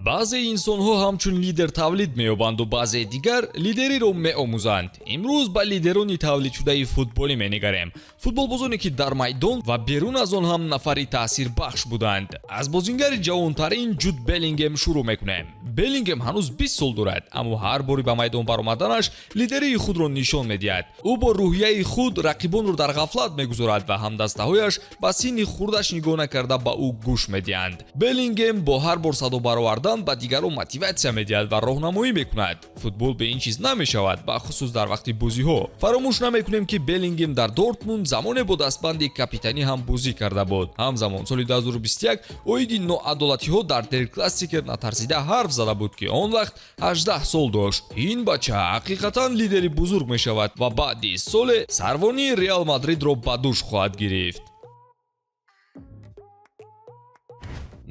баъзе инсонҳо ҳамчун лидер тавлид меёбанду баъзе дигар лидериро меомӯзанд. имрӯз ба лидерони тавлидшудаи футболӣ менигарем. футболбозоне ки дар майдон ва берун аз он ҳам нафари таъсирбахш буданд. аз бозингари ҷавонтарин Ҷуд Беллингем шурӯъ мекунем. Беллингем ҳанӯз 20 сол дорад, аммо ҳар бори ба майдон баромаданаш лидерии худро нишон медиҳад. ӯ бо рӯҳияи худ рақибонро дар ғафлат мегузорад ва ҳамдастаҳояш ба синни хурдаш нигоҳ накарда ба ӯ гӯш медиҳанд. Беллингем бо ҳар бор садо баровардан ба дигарон мотиватсия медиҳад ва роҳнамоӣ мекунад. футбол ба ин чиз намешавад, бахусус дар вақти бозиҳо. фаромӯш намекунем ки Беллингем дар Дортмунд замоне бо дастбанди капитанӣ ҳам бозӣ карда буд. ҳамзамон соли 2021 оиди ноадолатиҳо дар Дер Классикер натарсида ҳарф зада буд ки он вақт 18 сол дошт. ин бача ҳақиқатан лидери бузург мешавад ва баъди соле сарвонии Реал Мадридро ба дӯш хоҳад гирифт.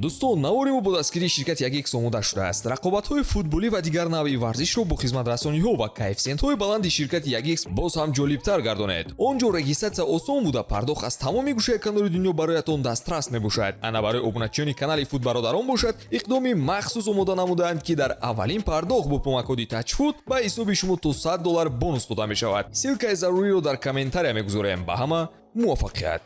дӯстон, навори мо бо дастгирии ширкати Yagex омода шудааст. рақобатҳои футболӣ ва дигар навъи варзишро бо хизматрасониҳо ва коэффициентҳои баланди ширкати Yagex боз ҳам ҷолибтар гардонед. он ҷо регистратсия осон буда пардохт аз тамоми гӯшаи канори дунё бароятон дастрас мебошад. ана барои обуначиёни канали Футбародарон бошад, иқдоми махсус омода намудаанд ки дар аввалин пардохт бо помакоди тачфут ба ҳисоби шумо то $100 бонус дода мешавад. силкаи заруриро дар комментария мегузорем. ба ҳама муваффақият.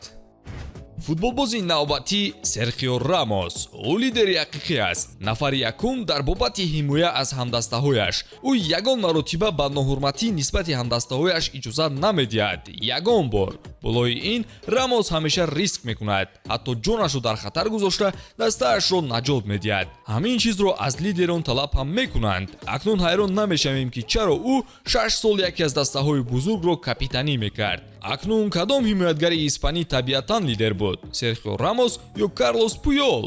футболбози навбатӣ Серхио Рамос ӯ лидери ҳақиқӣ аст. нафари якум дар бобати ҳимоя аз ҳамдастаҳояш. ӯ ягон маротиба ба ноҳурматӣ нисбати ҳамдастаҳояш иҷоза намедиҳад. ягон бор. болои ин Рамос ҳамеша риск мекунад. ҳатто ҷонашро дар хатар гузошта дастаашро наҷот медиҳад. ҳамин чизро аз лидерон талаб ҳам мекунанд. акнун ҳайрон намешавем ки чаро ӯ 6 сол яке аз дастаҳои бузургро капитанӣ мекард. акнун кадом ҳимоятгари испанӣ табиатан лидер буд? Серхио Рамос ё Карлос Пуйол?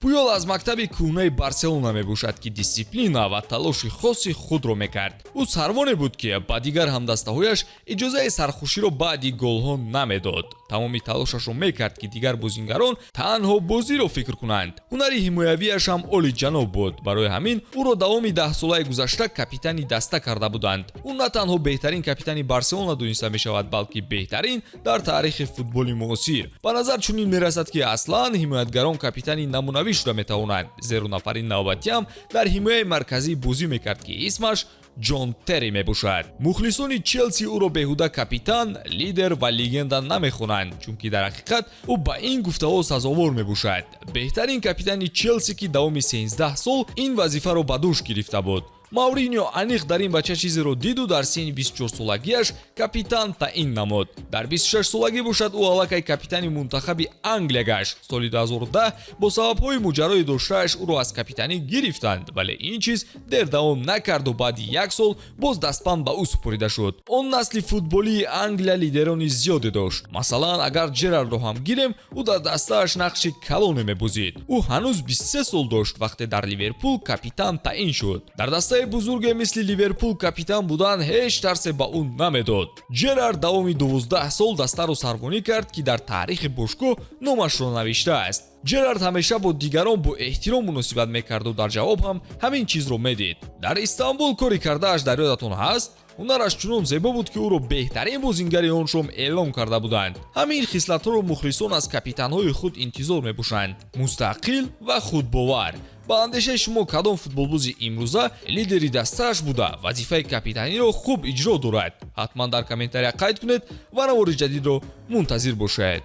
пуйол аз мактаби кӯҳнаи Барселона мебошад ки дисциплина ва талоши хоси худро мекард. ӯ сарвоне буд ки ба дигар ҳамдастаҳояш иҷозаи сархуширо баъди голҳо намедод. тамоми талошашро мекард ки дигар бозингарон танҳо бозиро фикр кунанд. ҳунари ҳимоявияш ҳам олиҷаноб буд. барои ҳамин ӯро давоми 10 солаи гузашта капитани даста карда буданд. ӯ на танҳо беҳтарин капитани Барселона дониста мешавад, балки беҳтарин дар таърихи футболи муосир. ба назар чунин мерасад ки аслан ҳимоятгарон капитани намунавӣ шуда метавонанд. зеро нафари навбатиам дар ҳимояи марказӣ бозӣ мекард ки исмаш Ҷон Терри мебошад. мухлисони Челси ӯро беҳуда капитан, лидер ва легенда намехонанд, чунки дар ҳақиқат ӯ ба ин гуфтаҳо сазовор мебошад. беҳтарин капитани Челси ки давоми 13 сол ин вазифаро ба дӯш гирифта буд. Мауриньо аниқ дар ин бача чизеро диду дар синни 24-солагиаш капитан таъин намуд. дар 26-солагӣ бошад ӯ аллакай капитани мунтахаби Англия гашт. соли 2010 бо сабабҳои муҷаррои доштааш ӯро аз капитанӣ гирифтанд, вале ин чиз дер давом накарду баъди як сол боз дастбанд ба ӯ супорида шуд. он насли футболии Англия лидерони зиёде дошт. масалан, агар Ҷерардро ҳам гирем, ӯ дар дастааш нақши калоне мебозид. ӯ ҳанӯз 23 сол дошт вақте дар Ливерпул капитан таъин шуд. дар дастаи бузурге мисли Ливерпул капитан будан ҳеҷ тарсе ба ӯ намедод. Ҷерард давоми 12 сол дастаро сарвонӣ кард ки дар таърихи бошгоҳ номашро навиштааст. Ҷерард ҳамеша бо дигарон бо эҳтиром муносибат мекарду дар ҷавоб ҳам ҳамин чизро медид. дар Истанбул кори кардааш дар ёдатон ҳаст? ҳунараш чунон зебо буд ки ӯро беҳтарин бозингари он шом эълон карда буданд. ҳамин хислатҳоро мухлисон аз капитанҳои худ интизор мебошанд. мустақил ва худбовар. ба андешаи шумо кадом футболбози имрӯза лидери дастааш буда вазифаи капитаниро хуб иҷро дорад? ҳатман дар комментария қайд кунед ва навори ҷадидро мунтазир бошед.